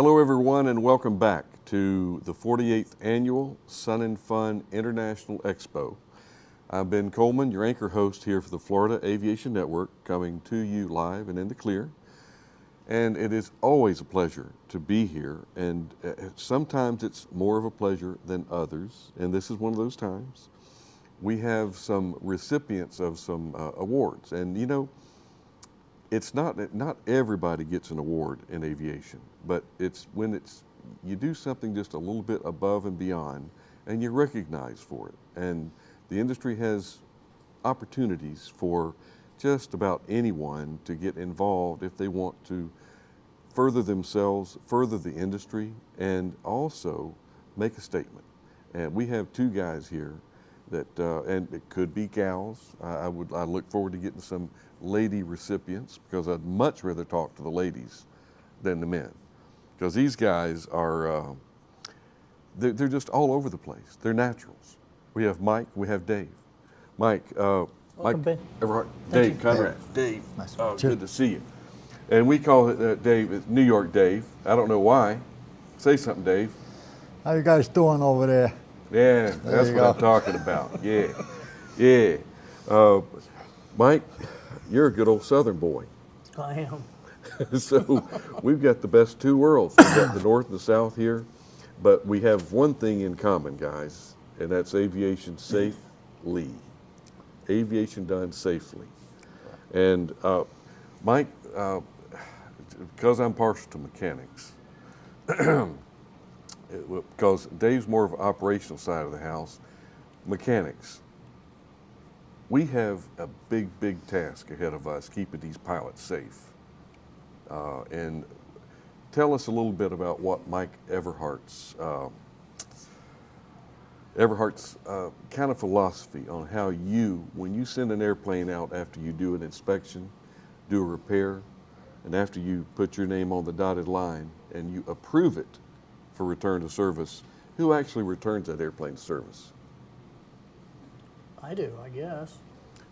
Hello everyone and welcome back to the 48th Annual Sun and Fun International Expo. I'm Ben Coleman, your anchor host here for the Florida Aviation Network, coming to you live and in the clear. And it is always a pleasure to be here, and sometimes it's more of a pleasure than others, and this is one of those times. We have some recipients of some awards, and you know, it's not everybody gets an award in aviation, but it's when you do something just a little bit above and beyond, and you're recognized for it. And the industry has opportunities for just about anyone to get involved if they want to further themselves, further the industry, and also make a statement. And we have two guys here that, and it could be gals. I look forward to getting some lady recipients because I'd much rather talk to the ladies than the men. Because these guys are, they're just all over the place. They're naturals. We have Mike, we have Dave. Mike, Welcome, Ben. Everhart, Dave, you. Conrad, Dave, Nice to meet you. good to see you. And we call it Dave, it's New York Dave. I don't know why. Say something, Dave. How you guys doing over there? Yeah, that's you what go. I'm talking about. Yeah, yeah. Mike, you're a good old Southern boy. I am. So we've got the best two worlds. We've got the North and the South here, but we have one thing in common, guys, and that's aviation safely. Aviation done safely. And Mike, because I'm partial to mechanics, because Dave's more of an operational side of the house, mechanics, we have a big, big task ahead of us keeping these pilots safe. And tell us a little bit about what Mike Everhart's kind of philosophy on how you, when you send an airplane out after you do an inspection, do a repair, and after you put your name on the dotted line and you approve it for return to service, who actually returns that airplane to service? I do, I guess.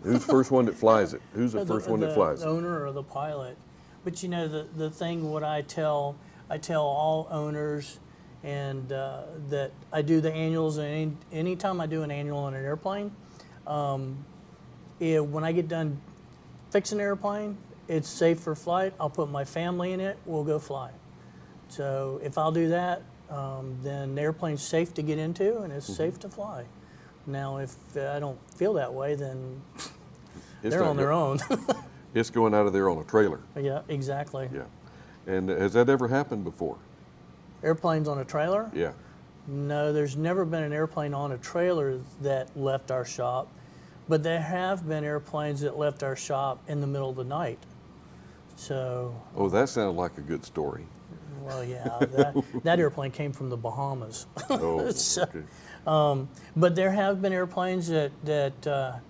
Who's the first one that flies it? Who's the first one that flies The it? owner or the pilot. But you know, the thing what I tell all owners and that I do the annuals, and anytime I do an annual on an airplane, when I get done fixing an airplane, it's safe for flight. I'll put my family in it, we'll go fly. So if I'll do that, then the airplane's safe to get into and it's safe to fly. Now, if I don't feel that way, then they're on their own. It's going out of there on a trailer. Yeah, exactly. Yeah. And has that ever happened before? Airplanes on a trailer? Yeah. No, there's never been an airplane on a trailer that left our shop, but there have been airplanes that left our shop in the middle of the night. So. Oh, that sounded like a good story. Well, yeah, that airplane came from the Bahamas. Oh, So, okay. but there have been airplanes that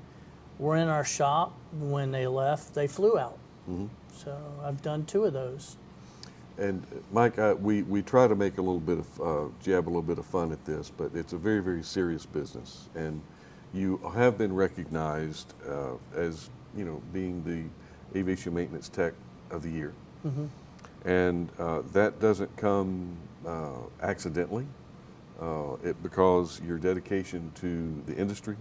were in our shop when they left. They flew out. Mm-hmm. So I've done two of those. And Mike, we try to make a little bit of, jab a little bit of fun at this, but it's a very, very serious business. And you have been recognized as, you know, being the Aviation Maintenance Tech of the Year. Mm-hmm. And that doesn't come accidentally, because your dedication to the industry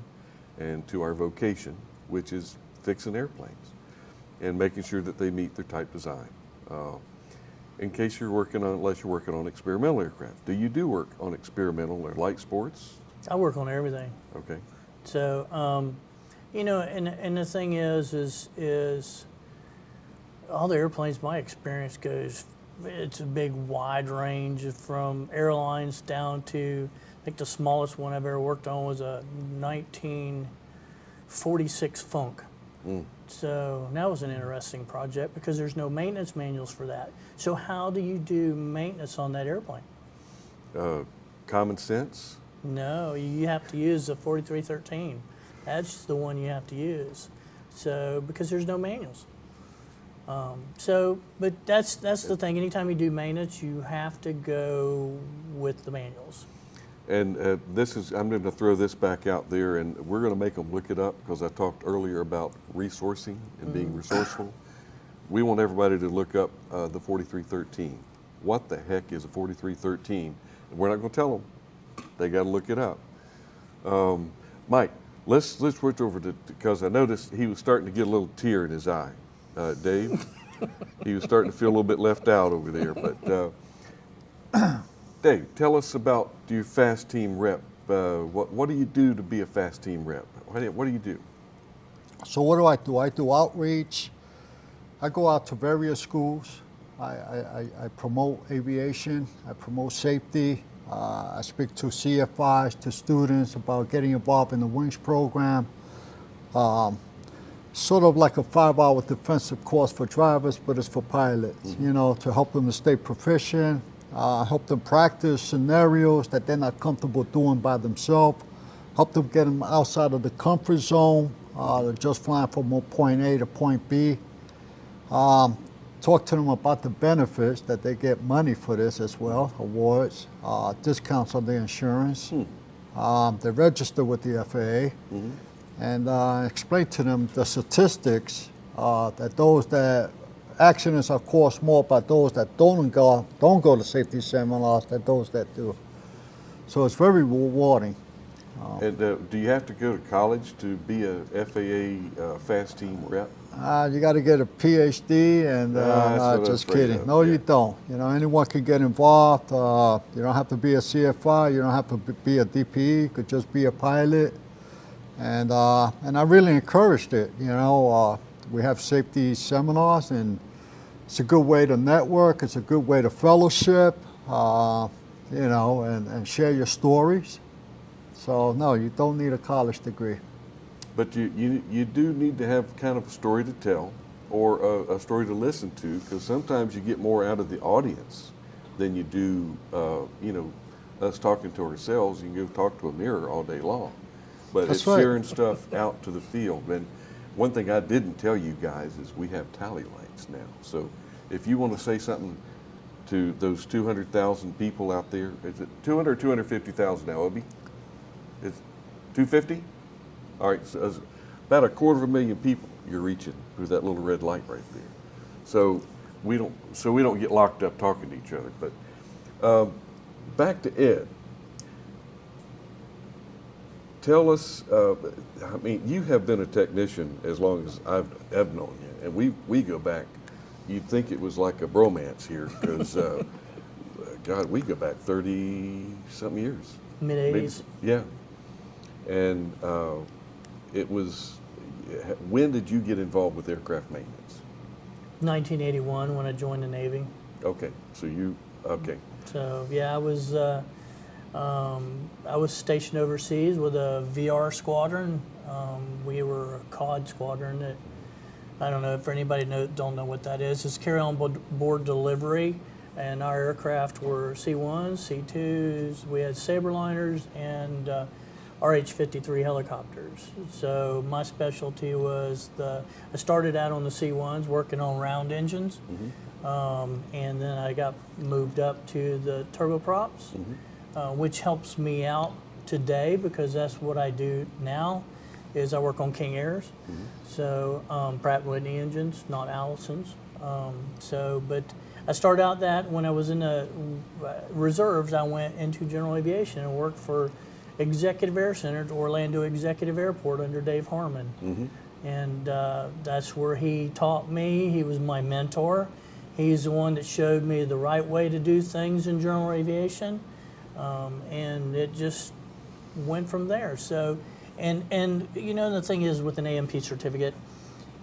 and to our vocation, which is fixing airplanes and making sure that they meet their type design. In case you're working on, unless you're working on experimental aircraft. Do you do work on experimental or light sports? I work on everything. Okay. So, you know, and the thing is all the airplanes, my experience goes, it's a big wide range from airlines down to, I think the smallest one I've ever worked on was a 1946 Funk. Mm. So that was an interesting project because there's no maintenance manuals for that. So how do you do maintenance on that airplane? Common sense? No, you have to use the 4313. That's the one you have to use. So because there's no manuals. But that's the thing. Anytime you do maintenance, you have to go with the manuals. And I'm going to throw this back out there, and we're going to make them look it up because I talked earlier about resourcing and being resourceful. We want everybody to look up the 4313. what the heck is a 4313, and we're not going to tell them. They got to look it up. Mike, let's switch over to, because I noticed he was starting to get a little tear in his eye. Dave, he was starting to feel a little bit left out over there. But Dave, tell us about your fast team rep. What do you do to be a fast team rep? What do you do? So what do? I do outreach. I go out to various schools. I promote aviation. I promote safety. I speak to CFIs, to students about getting involved in the Wings program. Sort of like a 5-hour defensive course for drivers, but it's for pilots, you know, to help them to stay proficient, help them practice scenarios that they're not comfortable doing by themselves, help them get them outside of the comfort zone, just flying from point A to point B. Talk to them about the benefits, that they get money for this as well, awards, discounts on their insurance. They register with the FAA, and explain to them the statistics, that those that accidents are caused more by those that don't go to safety seminars than those that do. So it's very rewarding. And do you have to go to college to be a FAA fast team rep? You got to get a PhD, and no, just kidding. Of. No, yeah. you don't. You know, anyone can get involved. You don't have to be a CFI. You don't have to be a DPE. You could just be a pilot. And I really encouraged it. You know, we have safety seminars, and it's a good way to network. It's a good way to fellowship. You know, and share your stories. So no, you don't need a college degree. But you do need to have kind of a story to tell, or a story to listen to, because sometimes you get more out of the audience than you do, you know, us talking to ourselves. You can go talk to a mirror all day long. But That's it's right. sharing stuff out to the field. And one thing I didn't tell you guys is we have tally lights now. So if you want to say something to those 200,000 people out there, is it 200 or 250,000 now, Obi? It's 250? All right, so it's about 250,000 people you're reaching through that little red light right there. So we don't get locked up talking to each other. But back to Ed. Tell us. I mean, you have been a technician as long as I've known you, and we go back. You'd think it was like a bromance here, because God, we go back 30-something years. Mid-'80s. Yeah. And it was, when did you get involved with aircraft maintenance? 1981 when I joined the Navy. Okay, so okay. So yeah, I was stationed overseas with a VR squadron. We were a COD squadron. That, I don't know if anybody don't know what that is. It's carry-on board delivery, and our aircraft were C-1s, C-2s. We had Saberliners and RH-53 helicopters. So my specialty was I started out on the C-1s working on round engines, and then I got moved up to the turboprops, which helps me out today because that's what I do now. Is I work on King Airs, so Pratt & Whitney engines, not Allison's. But I started out that when I was in the reserves, I went into general aviation and worked for Executive Air Center at Orlando Executive Airport under Dave Harmon. And that's where he taught me. He was my mentor. He's the one that showed me the right way to do things in general aviation. And it just went from there. So, and you know, the thing is with an AMP certificate,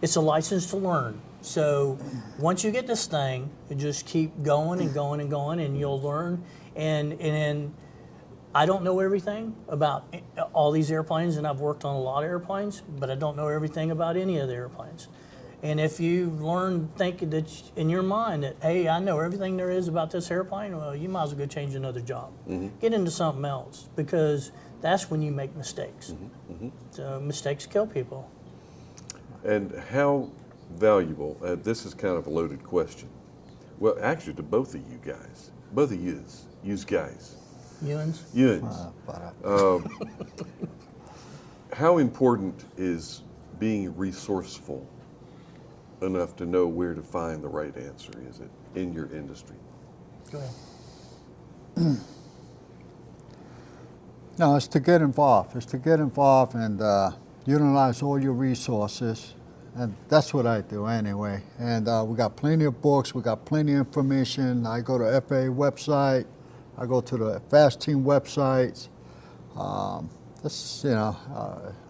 it's a license to learn. So once you get this thing, you just keep going and going and going, and you'll learn. And I don't know everything about all these airplanes, and I've worked on a lot of airplanes, but I don't know everything about any of the airplanes. And if you learn, think that in your mind that, hey, I know everything there is about this airplane, well, you might as well go change another job. Get into something else, because that's when you make mistakes. So mistakes kill people. And how valuable, this is kind of a loaded question. Well, actually, to both of you guys, both of yous guys. Ewan's? How important is being resourceful enough to know where to find the right answer, is it, in your industry? Go ahead. No, it's to get involved. It's to get involved and utilize all your resources. And that's what I do anyway. And we got plenty of books. We got plenty of information. I go to FAA website. I go to the FAST team websites.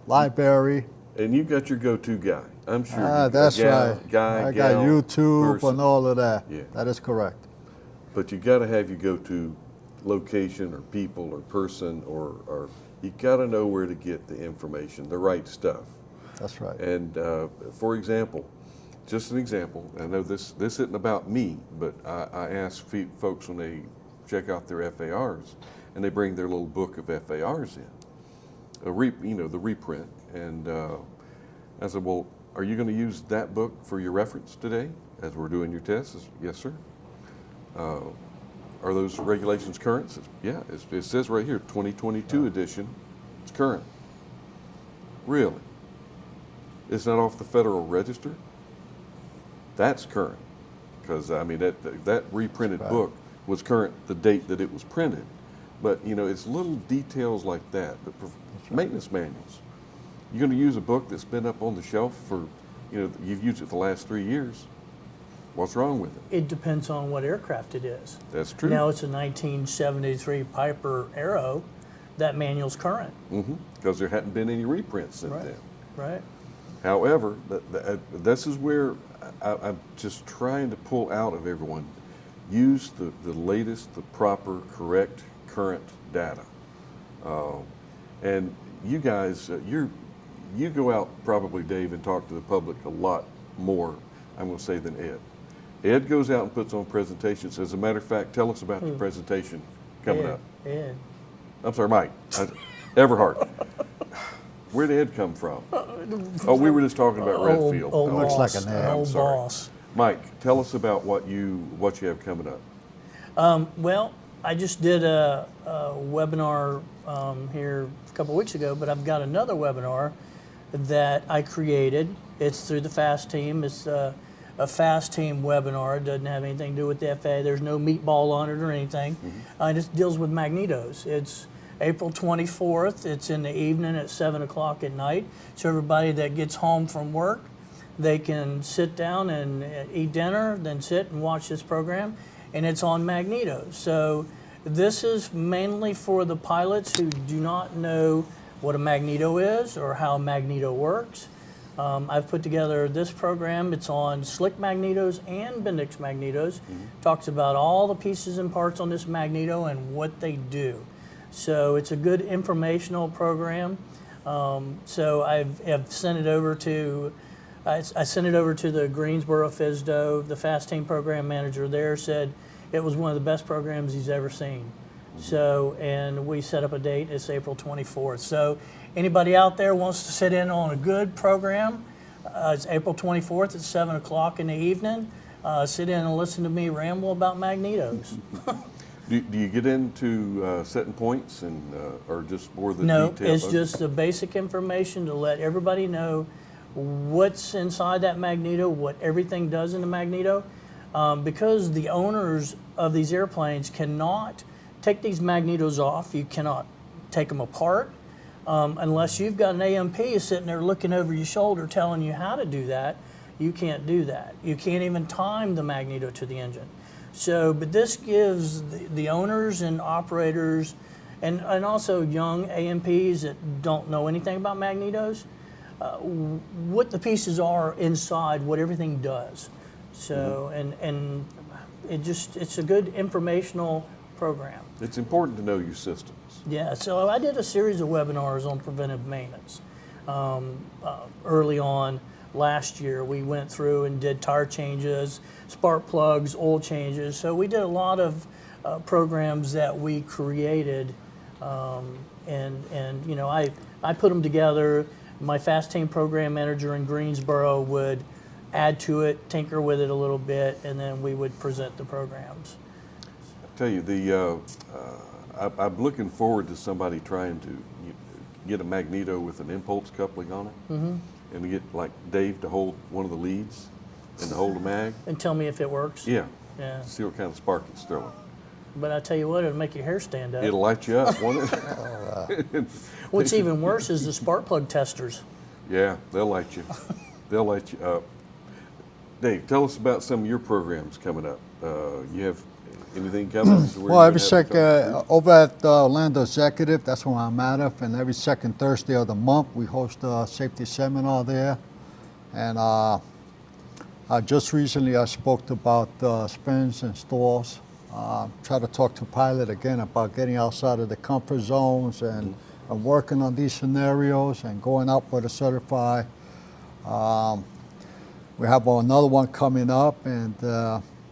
Library. And you got your go-to guy. I'm sure. You got That's a gal, right. Guy, I gal, got YouTube person. and all of that. Yeah. That is correct. But you got to have your go-to location or people or person or you got to know where to get the information, the right stuff. That's right. And for example, just an example, I know this isn't about me, but I ask folks when they check out their FARs and they bring their little book of FARs in, the reprint. And I said, well, are you going to use that book for your reference today as we're doing your tests? Yes, sir. Are those regulations current? Yeah, it says right here, 2022 edition. It's current. Really? It's not off the Federal Register? That's current. Because, I mean, that reprinted book was current the date that it was printed. But, it's little details like that. But maintenance manuals. You're going to use a book that's been up on the shelf for, you've used it the last 3 years. What's wrong with it? It depends on what aircraft it is. That's true. Now it's a 1973 Piper Arrow. That manual's current. Because there hadn't been any reprints since then. Right. However, this is where I'm just trying to pull out of everyone. Use the latest, the proper, correct, current data. And you guys, you go out probably, Dave, and talk to the public a lot more, I'm going to say, than Ed. Ed goes out and puts on presentations. As a matter of fact, tell us about your presentation coming up. Ed. I'm sorry, Mike. Everhart. Where did Ed come from? Oh, we were just talking about Redfield. Old looks boss, like an ad. old sorry. boss. Mike, tell us about what you have coming up. Well, I just did a webinar here a couple weeks ago, but I've got another webinar that I created. It's through the FAST team. It's a FAST team webinar. It doesn't have anything to do with the FAA. There's no meatball on it or anything. It just deals with magnetos. It's April 24th. It's in the evening at 7 o'clock at night. So everybody that gets home from work, they can sit down and eat dinner, then sit and watch this program. And it's on magnetos. So this is mainly for the pilots who do not know what a magneto is or how a magneto works. I've put together this program. It's on slick magnetos and Bendix magnetos. Talks about all the pieces and parts on this magneto and what they do. So it's a good informational program. So I've sent it over to, I sent it over to the Greensboro FSDO. The FAST team program manager there said it was one of the best programs he's ever seen. So, and we set up a date. It's April 24th. So anybody out there wants to sit in on a good program, it's April 24th at 7 o'clock in the evening. Sit in and listen to me ramble about magnetos. Do you get into setting points and or just more the No, details? it's just the basic information to let everybody know what's inside that magneto, what everything does in the magneto. Because the owners of these airplanes cannot take these magnetos off. You cannot take them apart unless you've got an AMP sitting there looking over your shoulder telling you how to do that. You can't do that. You can't even time the magneto to the engine. So, but this gives the owners and operators and also young AMPs that don't know anything about magnetos, what the pieces are inside, what everything does. So, and it's a good informational program. It's important to know your systems. Yeah, so I did a series of webinars on preventive maintenance. Early on last year, we went through and did tire changes, spark plugs, oil changes. So we did a lot of programs that we created, and I put them together. My FAST team program manager in Greensboro would add to it, tinker with it a little bit, and then we would present the programs. I tell you, I'm looking forward to somebody trying to get a magneto with an impulse coupling on it, and to get like Dave to hold one of the leads and to hold a mag. And tell me if it works. Yeah. Yeah. See what kind of spark it's throwing. but I tell you what, it'll make your hair stand up. It'll light you up, won't it? What's even worse is the spark plug testers. Yeah, they'll light you. They'll light you up. Dave, tell us about some of your programs coming up. You have anything coming? Well, every second, over at Orlando Executive, that's where I'm at, and every second Thursday of the month, we host a safety seminar there. And just recently, I spoke about spins and stalls. Try to talk to pilot again about getting outside of the comfort zones and working on these scenarios and going out for the certified. We have another one coming up, and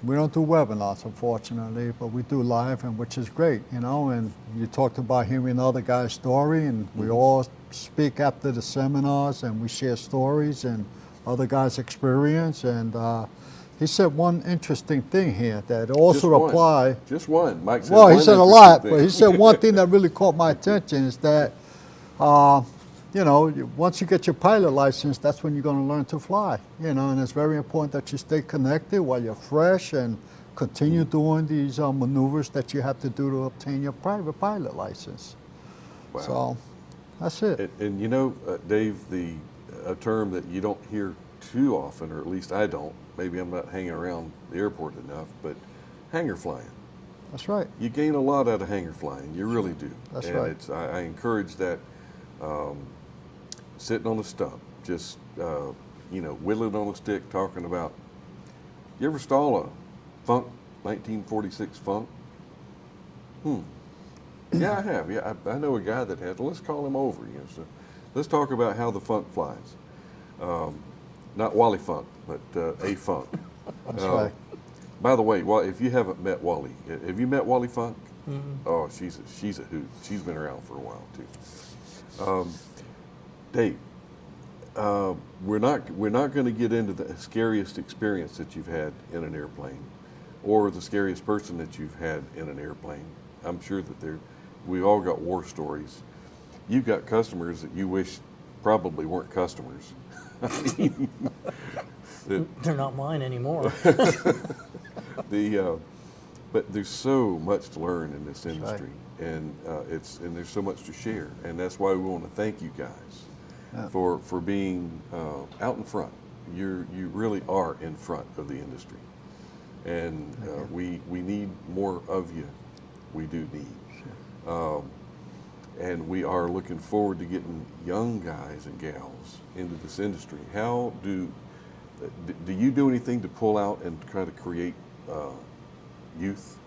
we don't do webinars, unfortunately, but we do live, and which is great, you know. And you talked about hearing other guys' story, and we all speak after the seminars, and we share stories and other guys' experience. And he said one interesting thing here that also apply. Just one. Mike said well, one he said a lot, but he said one thing that really caught my attention is that, you know, once you get your pilot license, that's when you're going to learn to fly. You know, and it's very important that you stay connected while you're fresh and continue doing these maneuvers that you have to do to obtain your private pilot license. Wow. So that's it. And you know, Dave, a term that you don't hear too often, or at least I don't, maybe I'm not hanging around the airport enough, but hangar flying. That's right. You gain a lot out of hangar flying. You really do. That's and right. I encourage that. Sitting on a stump, just you know, whittling on a stick, talking about. You ever stall a Funk 1946 Funk? Yeah, I have. Yeah, I know a guy that has. Let's call him over. You know, so let's talk about how the Funk flies. Not Wally Funk, but a Funk. That's right. By the way, if you haven't met Wally, have you met Wally Funk? Oh, she's a hoot. She's been around for a while too. Dave, we're not going to get into the scariest experience that you've had in an airplane, or the scariest person that you've had in an airplane. I'm sure that we all got war stories. You've got customers that you wish probably weren't customers. They're not mine anymore. But there's so much to learn in this industry, right. and there's so much to share, and that's why we want to thank you guys for being out in front. You really are in front of the industry, and we need more of you. We do need, and we are looking forward to getting young guys and gals into this industry. How do you do anything to pull out and try to create youth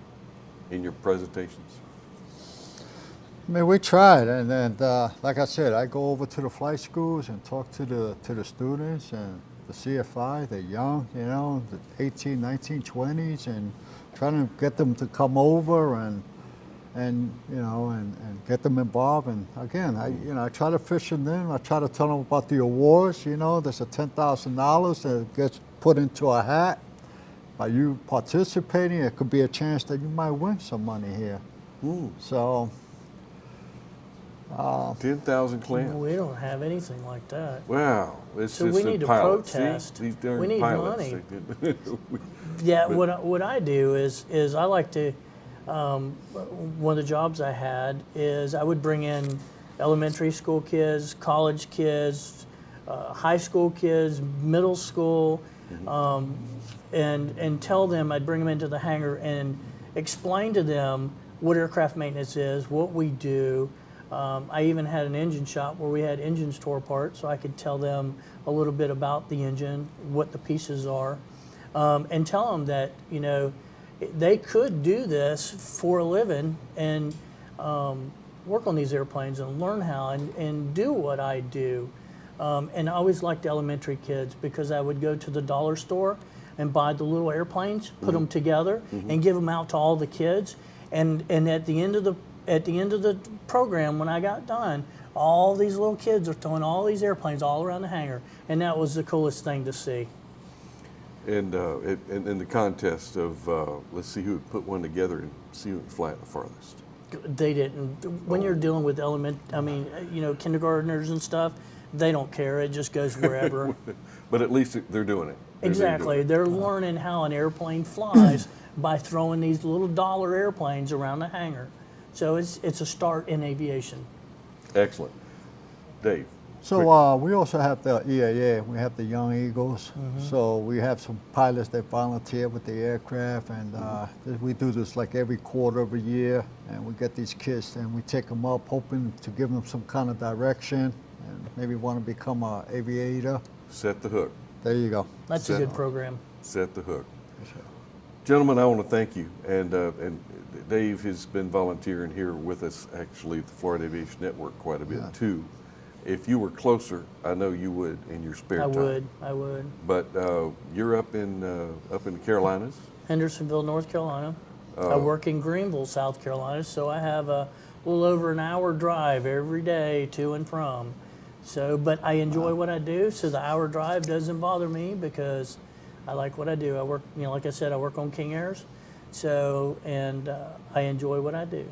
in your presentations? I mean, we tried, and like I said, I go over to the flight schools and talk to the students and the CFI. They're young, you know, the 18, 19, 20s, and trying to get them to come over and you know, and get them involved. And again, I try to fish in them. I try to tell them about the awards. You know, there's a $10,000 that gets put into a hat. By you participating, it could be a chance that you might win some money here. So. 10,000 clams. We don't have anything like that. Wow, it's So just we the need to pilots. protest. See, these darn We need pilots. money. Yeah, what I do is I like to. One of the jobs I had is I would bring in elementary school kids, college kids, high school kids, middle school, and tell them, I'd bring them into the hangar and explain to them what aircraft maintenance is, what we do. I even had an engine shop where we had engines tore apart, so I could tell them a little bit about the engine, what the pieces are, and tell them that, you know, they could do this for a living and work on these airplanes and learn how and do what I do. And I always liked elementary kids because I would go to the dollar store and buy the little airplanes, put them together, and give them out to all the kids. And at the end of the program, when I got done, all these little kids are throwing all these airplanes all around the hangar, and that was the coolest thing to see. And in the contest of let's see who would put one together and see who would fly it the farthest. They didn't. When you're dealing with kindergartners and stuff, they don't care. It just goes wherever. But at least they're doing it. Exactly. They're learning how an airplane flies by throwing these little dollar airplanes around the hangar. So it's a start in aviation. Excellent. Dave. So we also have the EAA. We have the Young Eagles. So we have some pilots that volunteer with the aircraft, and we do this like every quarter of a year. And we get these kids and we take them up, hoping to give them some kind of direction and maybe want to become an aviator. Set the hook. There you go. That's a good program. Set the hook. Gentlemen, I want to thank you. And Dave has been volunteering here with us, actually, at the Florida Aviation Network quite a bit too. If you were closer, I know you would in your spare time. I would. But you're up in the Carolinas. Hendersonville, North Carolina. I work in Greenville, South Carolina, so I have a little over an hour drive every day to and from. So, but I enjoy what I do, so the hour drive doesn't bother me because I like what I do. I work, like I said, I work on King Airs, so, and I enjoy what I do.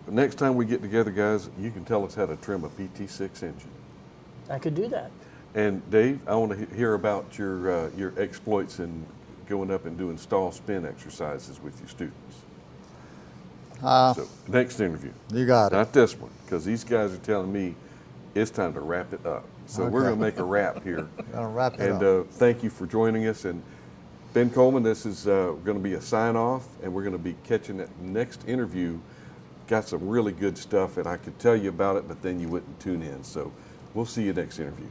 Next time we get together, guys, you can tell us how to trim a PT6 engine. I could do that. And Dave, I want to hear about your exploits in going up and doing stall spin exercises with your students. So next interview. You got it. Not this one, because these guys are telling me it's time to wrap it up. So we're going to make a wrap here. Gonna wrap it up. And thank you for joining us. And Ben Coleman, this is going to be a sign off, and we're going to be catching that next interview. Got some really good stuff, and I could tell you about it, but then you wouldn't tune in. So we'll see you next interview.